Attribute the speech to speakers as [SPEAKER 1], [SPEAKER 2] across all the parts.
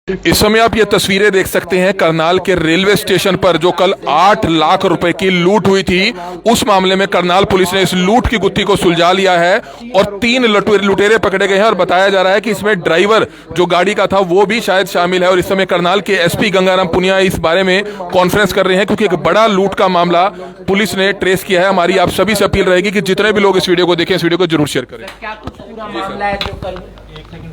[SPEAKER 1] इस समय आप ये तस्वीरें देख सकते हैं करनाल के रेलवे स्टेशन पर जो कल 8 लाख रुपए की लूट हुई थी। उस मामले में करनाल पुलिस ने इस लूट की गुत्थी को सुलझा लिया है और 3 लुटेरे पकड़े गए हैं और बताया जा रहा है कि इसमें ड्राइवर जो गाड़ी का था वो भी शायद शामिल है। और इस समय करनाल के एसपी गंगाराम पुनिया इस बारे में कॉन्फ्रेंस कर रहे हैं क्योंकि एक बड़ा लूट का मामला पुलिस ने ट्रेस किया है। हमारी आप सभी से अपील रहेगी कि जितने भी लोग इस वीडियो को देखें इस वीडियो को जरूर शेयर करें।
[SPEAKER 2] क्या कुछ पूरा मामला है जो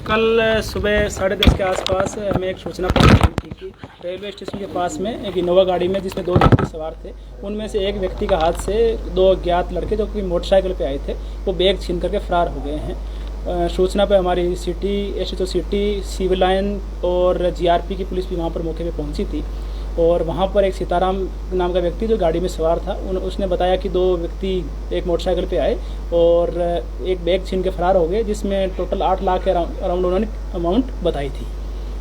[SPEAKER 2] कल सुबह 10:30 के आसपास हमें एक सूचना प्राप्त हुई थी कि रेलवे स्टेशन के पास में एक इनोवा गाड़ी में जिसमें 2 व्यक्ति सवार थे, उनमें से एक व्यक्ति का हाथ से 2 अज्ञात लड़के जो कि मोटरसाइकिल पे आए थे वो बैग छीन करके फरार हो गए हैं। सूचना पे हमारी city SHO city civil line और जीआरपी की पुलिस भी वहाँ पर मौके पे पहुँची थी और वहाँ पर एक सीताराम नाम का व्यक्ति जो गाड़ी में सवार था उसने बताया कि 2 व्यक्ति एक मोटरसाइकिल पे आए और एक बैग छीन के फरार हो गए, जिसमें टोटल 8 लाख के अराउंड उन्होंने अमाउंट बताई थी।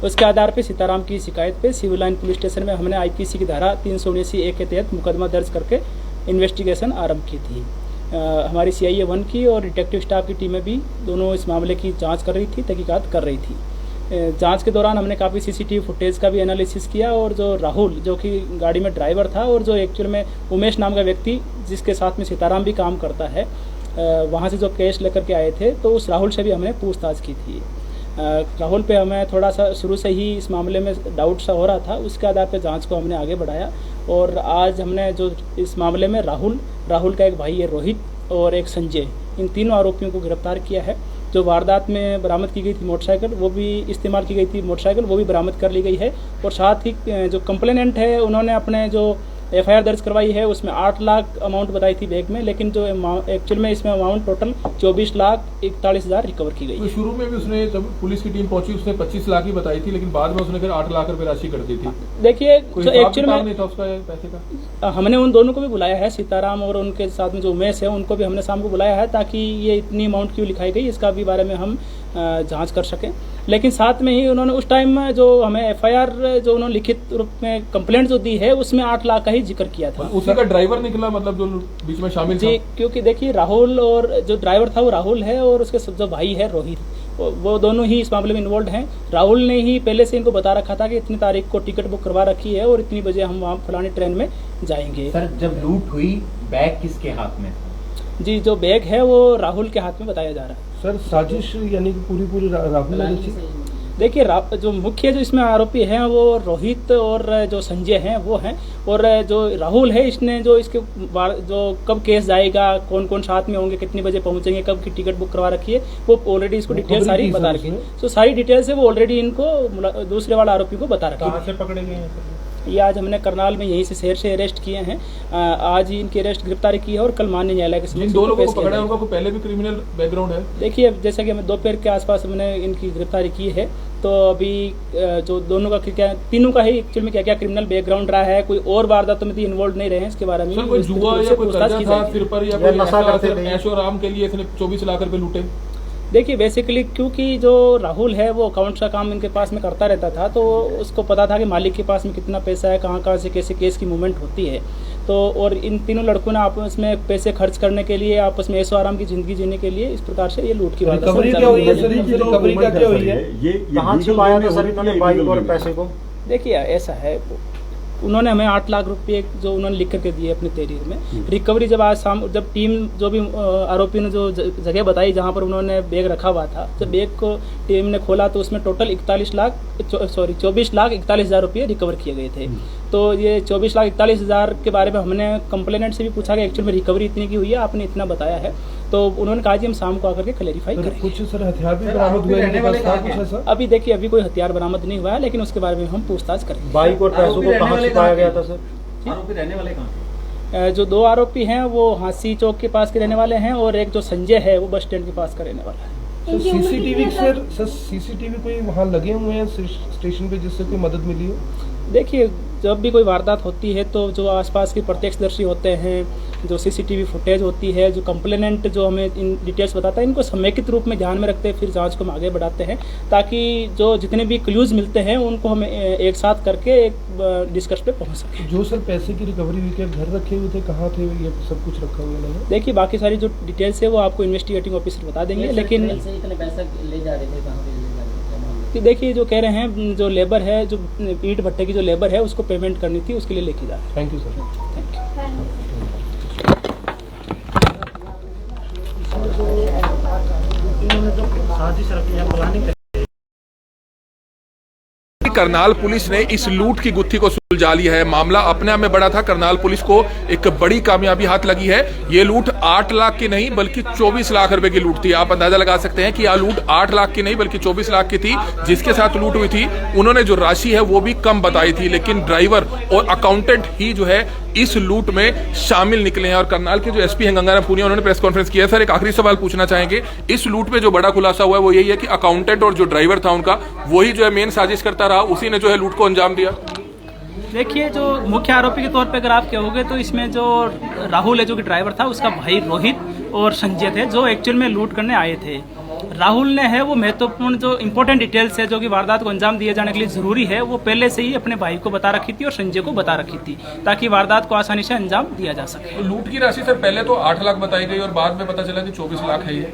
[SPEAKER 2] उसके आधार पे सीताराम की शिकायत पे सिविल लाइन पुलिस स्टेशन में हमने आईपीसी की धारा 379A के तहत मुकदमा दर्ज करके इन्वेस्टिगेशन आरंभ की थी। हमारी CIA 1 की और डिटेक्टिव स्टाफ की टीमें भी दोनों इस मामले की जाँच कर रही थी, तहकीकात कर रही थी। जांच के दौरान हमने काफ़ी CCTV फुटेज का भी एनालिसिस किया और जो राहुल जो कि गाड़ी में ड्राइवर था और जो एक्चुअल में उमेश नाम का व्यक्ति जिसके साथ में सीताराम भी काम करता है, वहाँ से जो कैश लेकर के आए थे तो उस राहुल से भी हमने पूछताछ की थी। राहुल पे हमें थोड़ा सा शुरू से ही इस मामले में डाउट सा हो रहा था, उसके आधार पर जांच को हमने आगे बढ़ाया और आज हमने जो इस मामले में राहुल का एक भाई है रोहित और एक संजय, इन तीनों आरोपियों को गिरफ्तार किया है। जो वारदात में बरामद की गई थी मोटरसाइकिल, वो भी इस्तेमाल की गई थी मोटरसाइकिल, वो भी बरामद कर ली गई है और साथ ही जो कंप्लेनेंट है उन्होंने अपने जो FIR दर्ज करवाई है उसमें 8 लाख अमाउंट बताई थी बैग में, लेकिन जो एक्चुअल में इसमें अमाउंट टोटल 24,41,000 रिकवर की गई है।
[SPEAKER 1] तो शुरू में भी उसने जब पुलिस की टीम पहुंची उसने 25 लाख ही बताई थी, लेकिन बाद में उसने फिर 8 लाख रुपए राशि कर दी थी।
[SPEAKER 2] देखिए जो एक्चुअल में
[SPEAKER 1] नहीं था उसका पैसे का,
[SPEAKER 2] हमने उन दोनों को भी बुलाया है, सीताराम और उनके साथ में जो उमेश है उनको भी हमने शाम को बुलाया है ताकि ये इतनी अमाउंट क्यों लिखाई गई इसका भी बारे में हम जांच कर सकें। लेकिन साथ में ही उन्होंने उस टाइम में जो हमें FIR जो उन्होंने लिखित रूप में कंप्लेंट जो दी है उसमें 8 लाख का ही जिक्र किया था।
[SPEAKER 1] उसी का ड्राइवर निकला, मतलब जो बीच में शामिल
[SPEAKER 2] जी, क्योंकि देखिए राहुल और जो ड्राइवर था वो राहुल है और उसके जो भाई है रोहित, वो दोनों ही इस मामले में इन्वॉल्व हैं। राहुल ने ही पहले से इनको बता रखा था कि इतनी तारीख को टिकट बुक करवा रखी है और इतनी बजे हम वहाँ फलानी ट्रेन में जाएंगे।
[SPEAKER 3] सर जब लूट हुई बैग किसके हाथ में था?
[SPEAKER 2] जी, जो बैग है वो राहुल के हाथ में बताया जा रहा है।
[SPEAKER 4] सर साजिश यानी कि पूरी राहुल ने रची?
[SPEAKER 2] देखिए जो मुख्य जो इसमें आरोपी हैं वो रोहित और जो संजय हैं वो हैं, और जो राहुल है इसने जो इसके जो कब केस जाएगा, कौन कौन साथ में होंगे, कितने बजे पहुंचेंगे, कब की टिकट बुक करवा रखी है, वो ऑलरेडी इसको डिटेल सारी बता रखी है। तो सारी डिटेल्स है वो ऑलरेडी इनको दूसरे वाला आरोपी को बता रखी है।
[SPEAKER 4] कहाँ से पकड़े गए हैं?
[SPEAKER 2] ये आज हमने करनाल में यहीं से शहर से अरेस्ट किए हैं। आज ही इनकी अरेस्ट गिरफ्तारी की है और कल माननीय न्यायालय के समक्ष
[SPEAKER 1] दो लोगों को पकड़ा है, उनका कोई पहले भी क्रिमिनल बैकग्राउंड है?
[SPEAKER 2] देखिए जैसा कि हमें दोपहर के आसपास हमने इनकी गिरफ्तारी की है, तो अभी जो दोनों का क्या, तीनों का ही एक्चुअल में क्या क्या क्रिमिनल बैकग्राउंड रहा है, कोई और वारदातों में भी इन्वॉल्व नहीं रहे हैं, इसके बारे में
[SPEAKER 1] कोई जुआ या कोई कर्जा था सिर पर या कोई नशा करते थे, ऐशो आराम के लिए इसने 24 लाख रुपए लूटे?
[SPEAKER 2] देखिए बेसिकली क्योंकि जो राहुल है वो अकाउंट्स का काम इनके पास में करता रहता था, तो उसको पता था कि मालिक के पास में कितना पैसा है, कहाँ से कैसे केस की मूवमेंट होती है। तो और इन तीनों लड़कों ने आपस में पैसे खर्च करने के लिए, आपस में ऐशो आराम की जिंदगी जीने के लिए इस प्रकार से ये लूट की वारदात
[SPEAKER 4] रिकवरी क्या हुई है? ये कहाँ छुपाया था सर इन्होंने बाइक और पैसे को?
[SPEAKER 2] देखिए ऐसा है, उन्होंने हमें 8 लाख रुपए जो उन्होंने लिख करके दिए अपनी तहरीर में। रिकवरी जब आज शाम जब टीम जो भी आरोपी ने जो जगह बताई जहां पर उन्होंने बैग रखा हुआ था, जब बैग को टीम ने खोला तो उसमें टोटल 24,41,000 रुपये रिकवर किए गए थे। तो ये 24,41,000 के बारे में हमने कंप्लेनेंट से भी पूछा कि एक्चुअल में रिकवरी इतनी की हुई है, आपने इतना बताया है, तो उन्होंने कहा कि हम शाम को आकर के क्लैरिफाई करेंगे।
[SPEAKER 4] कुछ सर हथियार भी बरामद हुए इनके पास था कुछ ऐसा?
[SPEAKER 2] अभी देखिए अभी कोई हथियार बरामद नहीं हुआ है, लेकिन उसके बारे में हम पूछताछ करेंगे।
[SPEAKER 4] बाइक और पैसों को कहाँ छुपाया गया था सर?
[SPEAKER 3] आरोपी रहने वाले कहाँ?
[SPEAKER 2] जो 2 आरोपी हैं वो हांसी चौक के पास के रहने वाले हैं और एक जो संजय है वो बस स्टैंड के पास का रहने वाला है।
[SPEAKER 4] CCTV कोई वहाँ लगे हुए हैं स्टेशन पे जिससे कोई मदद मिली हो?
[SPEAKER 2] देखिए जब भी कोई वारदात होती है तो जो आसपास के प्रत्यक्षदर्शी होते हैं, जो CCTV फुटेज होती है, जो कंप्लेनेंट जो हमें इन डिटेल्स बताता है, इनको समेकित रूप में ध्यान में रखते हैं, फिर जांच को हम आगे बढ़ाते हैं ताकि जो जितने भी क्लूज मिलते हैं उनको हम एक साथ करके एक डिस्कस पे पहुंच सकें।
[SPEAKER 4] जो सर पैसे की रिकवरी हुई क्या घर रखे हुए थे, कहाँ थे, ये सब कुछ रखा हुआ है?
[SPEAKER 2] देखिए बाकी सारी जो डिटेल्स है वो आपको इन्वेस्टिगेटिंग ऑफिसर बता देंगे, लेकिन
[SPEAKER 3] इतने पैसा ले जा रहे थे, कहाँ पे ले जा रहे थे?
[SPEAKER 2] कि देखिए जो कह रहे हैं, जो लेबर है, जो ईंट भट्टे की जो लेबर है उसको पेमेंट करनी थी, उसके लिए लेके जा रहे हैं।
[SPEAKER 4] Thank you sir.
[SPEAKER 1] Karnal police ने इस लूट की गुत्थी को सुलझा लिया है। मामला अपने आप में बड़ा था। करनाल पुलिस को एक बड़ी कामयाबी हाथ लगी है। ये लूट 8 लाख की नहीं बल्कि 24 लाख रुपए की लूट थी। आप अंदाजा लगा सकते हैं कि यह लूट 8 लाख की नहीं बल्कि 24 लाख की थी। जिसके साथ लूट हुई थी उन्होंने जो राशि है वो भी कम बताई थी, लेकिन ड्राइवर और अकाउंटेंट ही जो है इस लूट में शामिल निकले हैं। और करनाल के जो एसपी हैं गंगाराम पुनिया, उन्होंने प्रेस कॉन्फ्रेंस किया। सर, एक आखिरी सवाल पूछना चाहेंगे। इस लूट में जो बड़ा खुलासा हुआ है वो यही है कि अकाउंटेंट और जो ड्राइवर था उनका, वही जो है मेन साजिश करता रहा, उसी ने जो है लूट को अंजाम दिया।
[SPEAKER 2] देखिए, जो मुख्य आरोपी के तौर पे अगर आप कहोगे तो इसमें जो राहुल है जो कि ड्राइवर था, उसका भाई रोहित और संजय थे जो एक्चुअल में लूट करने आए थे। राहुल ने है वो महत्वपूर्ण जो इंपॉर्टेंट डिटेल्स है जो कि वारदात को अंजाम दिए जाने के लिए जरूरी है, वो पहले से ही अपने भाई को बता रखी थी और संजय को बता रखी थी, ताकि वारदात को आसानी से अंजाम दिया जा सके।
[SPEAKER 1] तो लूट की राशि सर पहले तो 8 लाख बताई गई और बाद में पता चला कि 24 लाख है ये।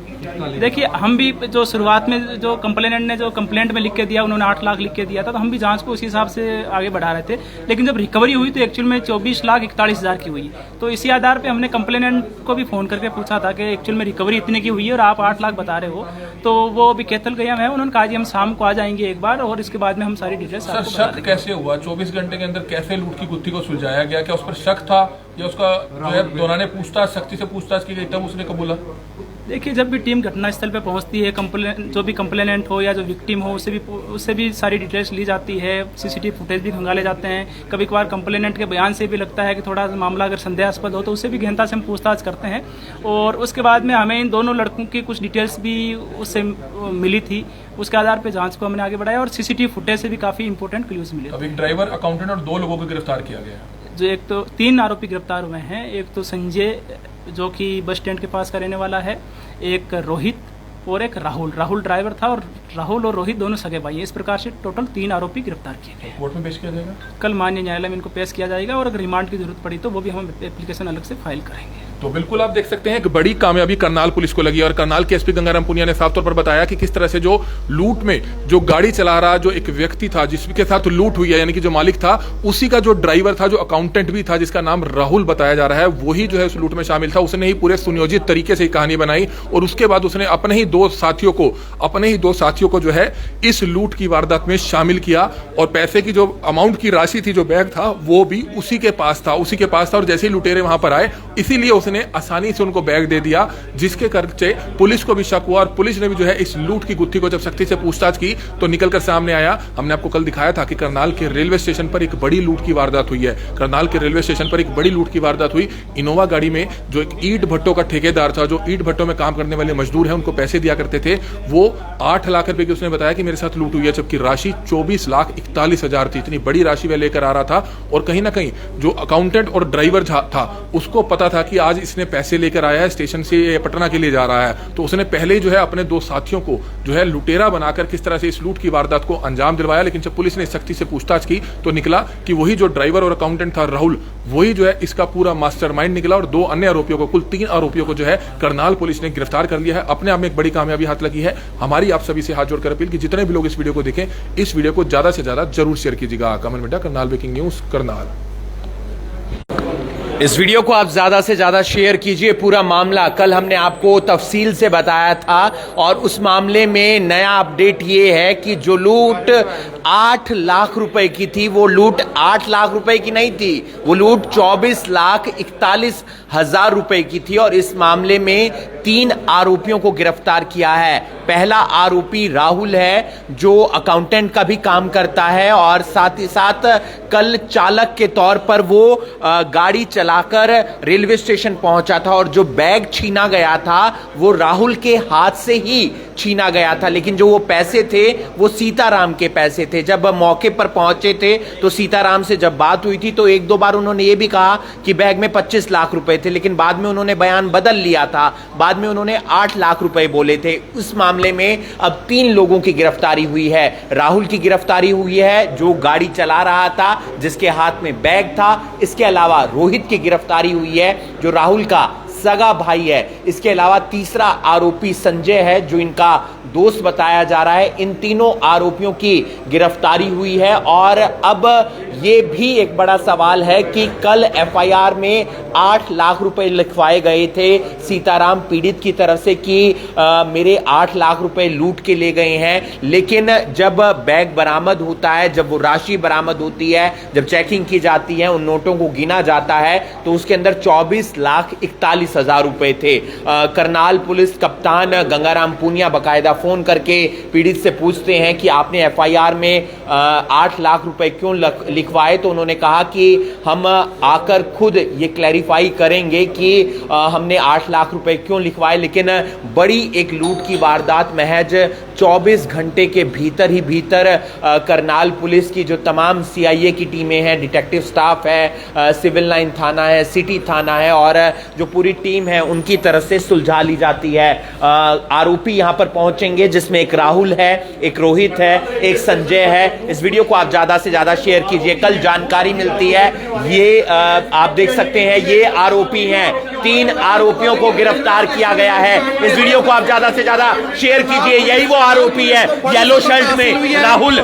[SPEAKER 2] देखिए, हम भी जो शुरुआत में जो कंप्लेनेंट ने जो कंप्लेंट में लिख के दिया, उन्होंने 8 लाख लिख के दिया था, तो हम भी जांच को उसी हिसाब से आगे बढ़ा रहे थे। लेकिन जब रिकवरी हुई तो एक्चुअल में 24,41,000 की हुई। तो इसी आधार पे हमने कंप्लेनेंट को भी फोन करके पूछा था कि एक्चुअल में रिकवरी इतने की हुई है और आप 8 लाख बता रहे हो। तो वो अभी कैथल गया है, उन्होंने कहा जी हम शाम को आ जाएंगे एक बार और इसके बाद में हम सारी डिटेल्स
[SPEAKER 1] सर, शक कैसे हुआ? 24 घंटे के अंदर कैसे लूट की गुत्थी को सुलझाया गया? क्या उस पर शक था या उसका जो है दोनों पूछताछ सख्ती से पूछताछ की गई तब उसने कबूला?
[SPEAKER 2] देखिए, जब भी टीम घटनास्थल पे पहुंचती है, जो भी कंप्लेनेंट हो या जो विक्टिम हो उससे भी सारी डिटेल्स ली जाती है, सीसीटीवी फुटेज भी खंगाले जाते हैं। कभी कभार कंप्लेनेंट के बयान से भी लगता है कि थोड़ा मामला अगर संदेहास्पद हो तो उससे भी गहनता से हम पूछताछ करते हैं। और उसके बाद में हमें इन दोनों लड़कों की कुछ डिटेल्स भी उससे मिली थी, उसके आधार पर जांच को हमने आगे बढ़ाया और सीसीटीवी फुटेज से भी काफ़ी इंपॉर्टेंट क्लूज मिले।
[SPEAKER 1] अब एक ड्राइवर, अकाउंटेंट और 2 लोगों को गिरफ्तार किया गया है।
[SPEAKER 2] जो एक तो 3 आरोपी गिरफ्तार हुए हैं। एक तो संजय जो कि बस स्टैंड के पास का रहने वाला है, एक रोहित और एक राहुल। राहुल ड्राइवर था और राहुल और रोहित दोनों सगे भाई हैं। इस प्रकार से टोटल 3 आरोपी गिरफ्तार किए गए।
[SPEAKER 1] कोर्ट में पेश किया जाएगा?
[SPEAKER 2] कल माननीय न्यायालय में इनको पेश किया जाएगा और अगर रिमांड की जरूरत पड़ी तो वो भी हम एप्लीकेशन अलग से फाइल करेंगे।
[SPEAKER 1] तो बिल्कुल आप देख सकते हैं कि बड़ी कामयाबी करनाल पुलिस को लगी और करनाल के एसपी गंगाराम पुनिया ने साफ तौर पर बताया कि किस तरह से जो लूट में जो गाड़ी चला रहा जो एक व्यक्ति था जिसके साथ लूट हुई है, यानी कि जो मालिक था उसी का जो ड्राइवर था, जो अकाउंटेंट भी था जिसका नाम राहुल बताया जा रहा है, वही जो है उस लूट में शामिल था। उसने ही पूरे सुनियोजित तरीके से कहानी बनाई और उसके बाद उसने अपने ही दो साथियों को जो है इस लूट की वारदात में शामिल किया और पैसे की जो अमाउंट की राशि थी, जो बैग था, वो भी उसी के पास था और जैसे ही लुटेरे वहां पर आए इसीलिए उसने आसानी से उनको बैग दे दिया, जिसके करके पुलिस को भी शक हुआ और पुलिस ने भी जो है इस लूट की गुत्थी को जब सख्ती से पूछताछ की तो निकलकर सामने आया। हमने आपको कल दिखाया था कि करनाल के रेलवे स्टेशन पर एक बड़ी लूट की वारदात हुई है। करनाल के रेलवे स्टेशन पर एक बड़ी लूट की वारदात हुई। इनोवा गाड़ी में जो एक ईंट भट्टों का ठेकेदार था, जो ईंट भट्टों में काम करने वाले मजदूर हैं उनको पैसे दिया करते थे, वो 8 लाख रुपए की उसने बताया कि मेरे साथ लूट हुई है, जबकि राशि 24,41,000 थी। इतनी बड़ी राशि वह लेकर आ रहा था और कहीं ना कहीं जो अकाउंटेंट और ड्राइवर था उसको पता था कि आज इसने पैसे लेकर आया है, स्टेशन से पटना के लिए जा रहा है, तो उसने पहले ही जो है अपने 2 साथियों को जो है लुटेरा बनाकर किस तरह से इस लूट की वारदात को अंजाम दिलवाया। लेकिन जब पुलिस ने सख्ती से पूछताछ की तो निकला कि वही जो ड्राइवर और अकाउंटेंट था राहुल, वही जो है इसका पूरा मास्टरमाइंड निकला और 2 अन्य आरोपियों को, कुल 3 आरोपियों को जो है करनाल पुलिस ने गिरफ्तार कर लिया है। अपने आप में एक बड़ी कामयाबी हाथ लगी है। हमारी आप सभी से हाथ जोड़कर अपील कि जितने भी लोग इस वीडियो को देखें, इस वीडियो को ज्यादा से ज्यादा जरूर शेयर कीजिएगा। कमल मिड्डा, करनाल ब्रेकिंग न्यूज, करनाल।
[SPEAKER 5] इस वीडियो को आप ज्यादा से ज्यादा शेयर कीजिए। पूरा मामला कल हमने आपको तफसील से बताया था और उस मामले में नया अपडेट ये है कि जो लूट 8 लाख रुपए की थी, वो लूट 8 लाख रुपए की नहीं थी, वो लूट 24,41,000 रुपए की थी। और इस मामले में 3 आरोपियों को गिरफ्तार किया है। पहला आरोपी राहुल है जो अकाउंटेंट का भी काम करता है और साथ ही साथ कल चालक के तौर पर वो गाड़ी चलाकर रेलवे स्टेशन पहुंचा था और जो बैग छीना गया था वो राहुल के हाथ से ही छीना गया था। लेकिन जो वो पैसे थे वो सीताराम के पैसे थे। जब मौके पर पहुंचे थे तो सीताराम से जब बात हुई थी तो 1-2 बार उन्होंने ये भी कहा कि बैग में 25 लाख रुपए थे, लेकिन बाद में उन्होंने बयान बदल लिया था। बाद में उन्होंने 8 लाख रुपए बोले थे। उस मामले में अब 3 लोगों की गिरफ्तारी हुई है। राहुल की गिरफ्तारी हुई है जो गाड़ी चला रहा था, जिसके हाथ में बैग था। इसके अलावा रोहित की गिरफ्तारी हुई है जो राहुल का सगा भाई है। इसके अलावा तीसरा आरोपी संजय है जो इनका दोस्त बताया जा रहा है। इन तीनों आरोपियों की गिरफ्तारी हुई है और अब ये भी एक बड़ा सवाल है कि कल एफआईआर में 8 लाख रुपए लिखवाए गए थे सीताराम पीड़ित की तरफ से कि मेरे 8 लाख रुपए लूट के ले गए हैं, लेकिन जब बैग बरामद होता है, जब वो राशि बरामद होती है, जब चेकिंग की जाती है, उन नोटों को गिना जाता है तो उसके अंदर 24,41,000 रुपए थे। करनाल पुलिस कप्तान गंगाराम पुनिया बकायदा फोन करके पीड़ित से पूछते हैं कि आपने एफआईआर में 8 लाख रुपए क्यों लिखवाए, तो उन्होंने कहा कि हम आकर खुद ये क्लैरिफाई करेंगे कि हमने 8 लाख रुपए क्यों लिखवाए। लेकिन बड़ी एक लूट की वारदात महज 24 घंटे के भीतर ही भीतर करनाल पुलिस की जो तमाम सीआईए की टीमें हैं, डिटेक्टिव स्टाफ है, सिविल लाइन थाना है, सिटी थाना है और जो पूरी टीम है उनकी तरफ से सुलझा ली जाती है। आरोपी यहां पर पहुंचेंगे जिसमें एक राहुल है, एक रोहित है, एक संजय है। इस वीडियो को आप ज्यादा से ज्यादा शेयर कीजिए। कल जानकारी मिलती है, ये आप देख सकते हैं, ये आरोपी हैं। 3 आरोपियों को गिरफ्तार किया गया है। इस वीडियो को आप ज्यादा से ज्यादा शेयर कीजिए। यही वो आरोपी है येलो शर्ट में राहुल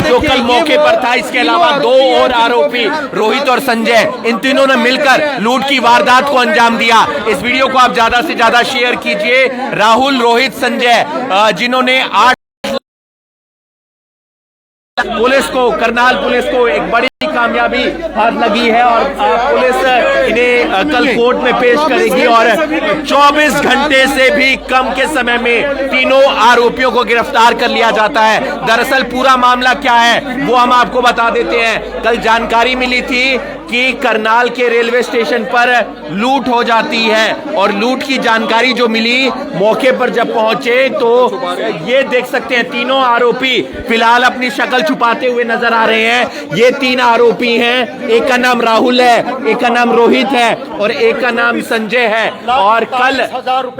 [SPEAKER 5] जो कल मौके पर था। इसके अलावा 2 और आरोपी रोहित और संजय, इन तीनों ने मिलकर लूट की वारदात को अंजाम दिया। इस वीडियो को आप ज्यादा से ज्यादा शेयर कीजिए। राहुल, रोहित, संजय जिन्होंने 8 पुलिस को, करनाल पुलिस को एक बड़ी कामयाबी हाथ लगी है और पुलिस इन्हें कल कोर्ट में पेश करेगी और 24 घंटे से भी कम के समय में तीनों आरोपियों को गिरफ्तार कर लिया जाता है। दरअसल पूरा मामला क्या है वो हम आपको बता देते हैं। कल जानकारी मिली थी कि करनाल के रेलवे स्टेशन पर लूट हो जाती है और लूट की जानकारी जो मिली, मौके पर जब पहुंचे तो ये देख सकते हैं तीनों आरोपी फिलहाल अपनी शक्ल छुपाते हुए नजर आ रहे हैं। ये 3 आरोपी हैं, एक का नाम राहुल है, एक का नाम रोहित है और एक का नाम संजय है। और कल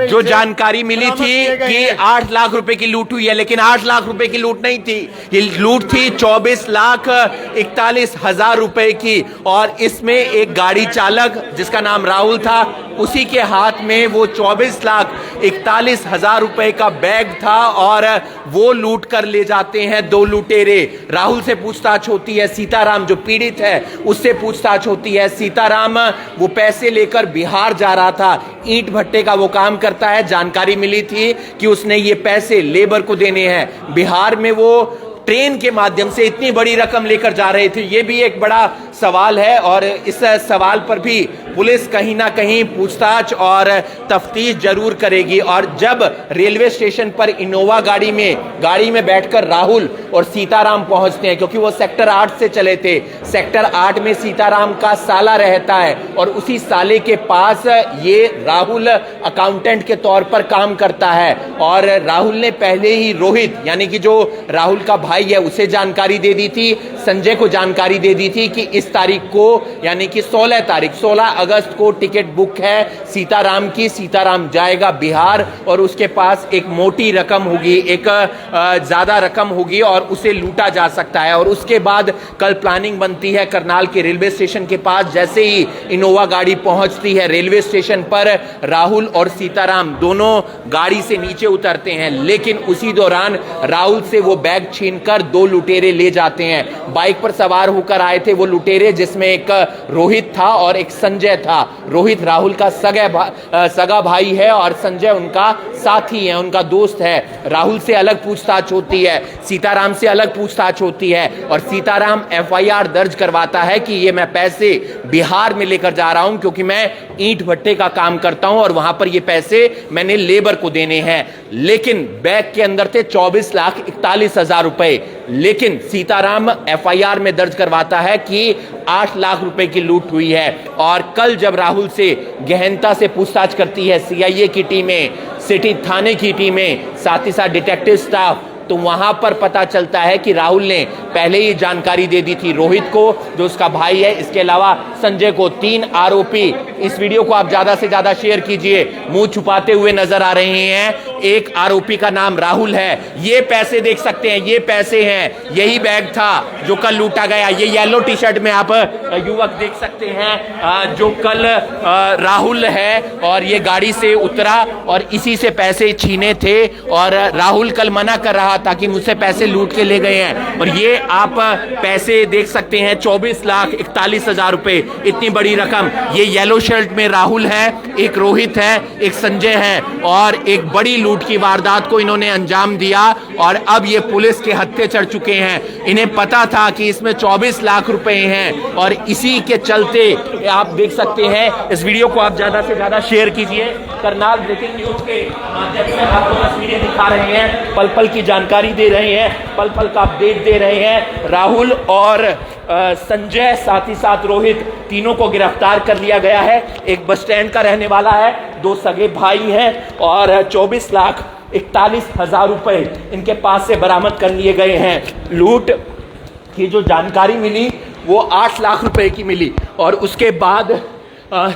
[SPEAKER 5] जो जानकारी मिली थी कि 8 लाख रुपए की लूट हुई है, लेकिन 8 लाख रुपए की लूट नहीं थी, ये लूट थी 24,41,000 रुपए की। और इसमें एक गाड़ी चालक जिसका नाम राहुल था, उसी के हाथ में वो 24,41,000 रुपए का बैग था और वो लूट कर ले जाते हैं 2 लुटेरे। राहुल से पूछताछ होती है, सीताराम जो पीड़ित है उससे पूछताछ होती है। सीताराम वो पैसे लेकर बिहार जा रहा था, ईंट भट्टे का वो काम करता है। जानकारी मिली थी कि उसने ये पैसे लेबर को देने हैं। बिहार में वो ट्रेन के माध्यम से इतनी बड़ी रकम लेकर जा रहे थे, ये भी एक बड़ा सवाल है और इस सवाल पर भी पुलिस कहीं ना कहीं पूछताछ और तफ्तीश जरूर करेगी। और जब रेलवे स्टेशन पर इनोवा गाड़ी में बैठकर राहुल और सीताराम पहुंचते हैं, क्योंकि वो सेक्टर 8 से चले थे, सेक्टर 8 में सीताराम का साला रहता है और उसी साले के पास ये राहुल अकाउंटेंट के तौर पर काम करता है। और राहुल ने पहले ही रोहित यानी कि जो राहुल का भाई है उसे जानकारी दे दी थी, संजय को जानकारी दे दी थी कि इस तारीख को यानी कि 16 अगस्त को टिकट बुक है सीताराम की। सीताराम जाएगा बिहार और उसके पास एक मोटी रकम होगी, एक ज्यादा रकम होगी और उसे लूटा जा सकता है। और उसके बाद कल प्लानिंग बनती है करनाल के रेलवे स्टेशन के पास। जैसे ही इनोवा गाड़ी पहुंचती है रेलवे स्टेशन पर, राहुल और सीताराम दोनों गाड़ी से नीचे उतरते हैं, लेकिन उसी दौरान राहुल से वो बैग छीनकर 2 लुटेरे ले जाते हैं। बाइक पर सवार होकर आए थे वो लुटेरे, जिसमें एक रोहित था और एक संजय था। रोहित राहुल का सगा भाई है और संजय उनका साथी है, उनका दोस्त है। राहुल से अलग पूछताछ होती है, सीताराम से अलग पूछताछ होती है और सीताराम एफआईआर दर्ज करवाता है कि ये मैं पैसे बिहार में लेकर जा रहा हूं क्योंकि मैं ईंट भट्टे का काम करता हूं और वहां पर ये पैसे मैंने लेबर को देने हैं। लेकिन बैग के अंदर थे 24,41,000 रुपए। लेकिन सीताराम एफआईआर में दर्ज करवाता है कि 8 लाख रुपए की लूट हुई है। और कल जब राहुल से गहनता से पूछताछ करती है सीआईए की टीमें, सिटी थाने की टीमें, साथ ही साथ डिटेक्टिव स्टाफ, तो वहां पर पता चलता है कि राहुल ने पहले ही जानकारी दे दी थी रोहित को जो उसका भाई है, इसके अलावा संजय को। 3 आरोपी इस वीडियो को आप ज्यादा से ज्यादा शेयर कीजिए। मुंह छुपाते हुए नजर आ रहे हैं। एक आरोपी का नाम राहुल है। ये पैसे देख सकते हैं, ये पैसे हैं, यही बैग था जो कल लूटा गया। ये येलो टी शर्ट में आप युवक देख सकते हैं जो कल राहुल है, और ये गाड़ी से उतरा और इसी से पैसे छीने थे। और राहुल कल मना कर रहा था कि मुझसे पैसे लूट के ले गए हैं। और ये आप पैसे देख सकते हैं, 24,41,000 रुपए, इतनी बड़ी रकम। ये येलो शर्ट में राहुल है, एक रोहित है, एक संजय है, और एक बड़ी लूट की वारदात को इन्होंने अंजाम दिया। और अब ये पुलिस के हत्थे चढ़ चुके हैं। इन्हें पता था कि इसमें 24 लाख रुपए हैं, और इसी के चलते आप देख सकते हैं। इस वीडियो को आप ज्यादा से ज्यादा शेयर कीजिए। करनाल ब्रेकिंग न्यूज के माध्यम से आपको तस्वीरें दिखा रहे हैं, पल पल की जानकारी दे रहे हैं, पल पल का अपडेट दे रहे हैं। राहुल और संजय, साथ ही साथ रोहित, तीनों को गिरफ्तार कर लिया गया है। एक बस स्टैंड का रहने वाला है, 2 सगे भाई हैं, और 24,41,000 रुपए इनके पास से बरामद कर लिए गए हैं। लूट की जो जानकारी मिली वो 8 लाख रुपए की मिली, और उसके बाद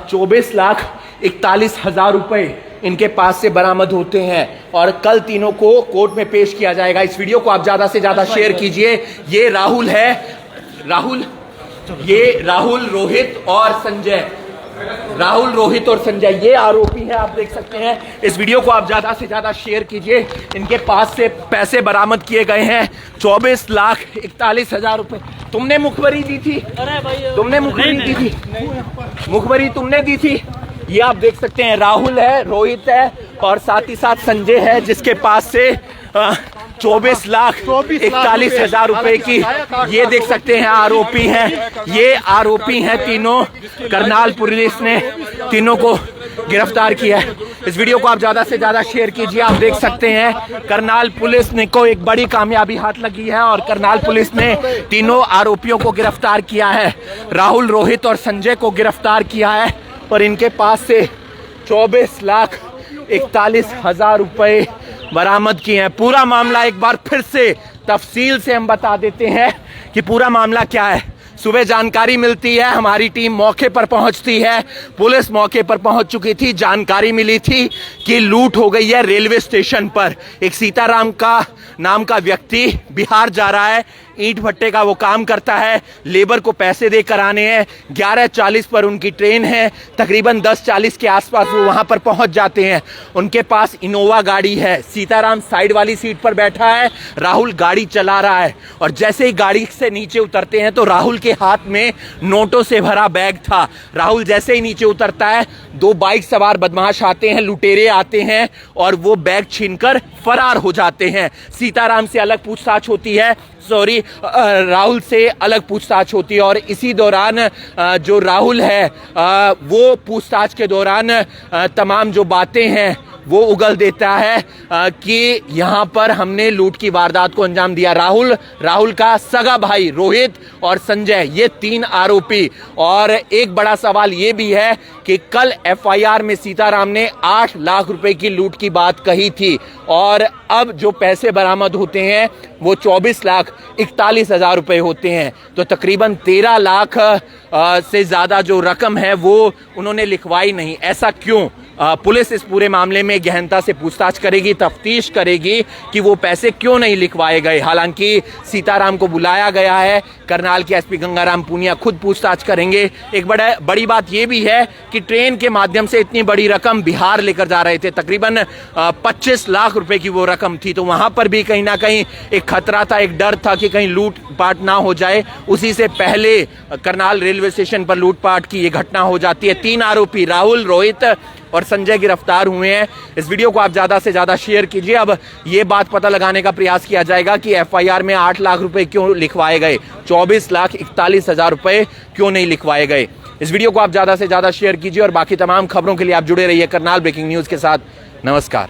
[SPEAKER 5] 24,41,000 रुपए इनके पास से बरामद होते हैं। और कल तीनों को कोर्ट में पेश किया जाएगा। इस वीडियो को आप ज्यादा से ज्यादा शेयर कीजिए। ये राहुल है, ये राहुल, रोहित और संजय, राहुल, रोहित और संजय, ये आरोपी हैं। आप देख सकते हैं। इस वीडियो को आप ज्यादा से ज्यादा शेयर कीजिए। इनके पास से पैसे बरामद किए गए हैं, 24,41,000 रुपए। तुमने मुखबरी दी थी? तुमने मुखबरी दी थी? मुखबरी तुमने दी थी? ये आप देख सकते हैं, राहुल है, रोहित है, और साथ ही साथ संजय है, जिसके पास से 24,41,000 रुपए की, ये देख सकते हैं, आरोपी हैं। ये आरोपी हैं तीनों। करनाल पुलिस ने तीनों को गिरफ्तार किया है। इस वीडियो को आप ज्यादा से ज्यादा शेयर कीजिए। आप देख सकते हैं करनाल पुलिस ने को एक बड़ी कामयाबी हाथ लगी है, और करनाल पुलिस ने तीनों आरोपियों को गिरफ्तार किया है। राहुल, रोहित और संजय को गिरफ्तार किया है, और इनके पास से 24,41,000 रुपए बरामद किए हैं। पूरा मामला एक बार फिर से तफसील से हम बता देते हैं कि पूरा मामला क्या है। सुबह जानकारी मिलती है, हमारी टीम मौके पर पहुंचती है। पुलिस मौके पर पहुंच चुकी थी। जानकारी मिली थी कि लूट हो गई है रेलवे स्टेशन पर। एक सीताराम का नाम का व्यक्ति बिहार जा रहा है, ईंट भट्टे का वो काम करता है, लेबर को पैसे देकर आने हैं। 11:40 पर उनकी ट्रेन है, तकरीबन 10:40 के आसपास वो वहां पर पहुंच जाते हैं। उनके पास इनोवा गाड़ी है, सीताराम साइड वाली सीट पर बैठा है, राहुल गाड़ी चला रहा है। और जैसे ही गाड़ी से नीचे उतरते हैं तो राहुल के हाथ में नोटों से भरा बैग था। राहुल जैसे ही नीचे उतरता है, 2 बाइक सवार बदमाश आते हैं, लुटेरे आते हैं, और वो बैग छीनकर फरार हो जाते हैं। सीताराम से अलग पूछताछ होती है, राहुल से अलग पूछताछ होती है। और इसी दौरान जो राहुल है वो पूछताछ के दौरान तमाम जो बातें हैं वो उगल देता है कि यहाँ पर हमने लूट की वारदात को अंजाम दिया। राहुल का सगा भाई रोहित और संजय, ये 3 आरोपी। और एक बड़ा सवाल ये भी है कि कल एफआईआर में सीताराम ने 8 लाख रुपए की लूट की बात कही थी, और अब जो पैसे बरामद होते हैं वो 24,41,000 रुपए होते हैं। तो तकरीबन 13 लाख से ज्यादा जो रकम है वो उन्होंने लिखवाई नहीं। ऐसा क्यों? पुलिस इस पूरे मामले में गहनता से पूछताछ करेगी, तफ्तीश करेगी कि वो पैसे क्यों नहीं लिखवाए गए। हालांकि सीताराम को बुलाया गया है, करनाल के एसपी गंगाराम पुनिया खुद पूछताछ करेंगे। एक बड़ी बात यह भी है कि ट्रेन के माध्यम से इतनी बड़ी रकम बिहार लेकर जा रहे थे, तकरीबन 25 लाख रुपए की वो रकम थी। तो वहां पर भी कहीं ना कहीं एक खतरा था, एक डर था कि कहीं लूटपाट ना हो जाए। उसी से पहले करनाल रेलवे स्टेशन पर लूटपाट की ये घटना हो जाती है। 3 आरोपी राहुल, रोहित और संजय गिरफ्तार हुए हैं। इस वीडियो को आप ज्यादा से ज्यादा शेयर कीजिए। अब ये बात पता लगाने का प्रयास किया जाएगा कि एफआईआर में 8 लाख रुपए क्यों लिखवाए गए, 24,41,000 रुपए क्यों नहीं लिखवाए गए। इस वीडियो को आप ज्यादा से ज्यादा शेयर कीजिए, और बाकी तमाम खबरों के लिए आप जुड़े रहिए करनाल ब्रेकिंग न्यूज के साथ। नमस्कार।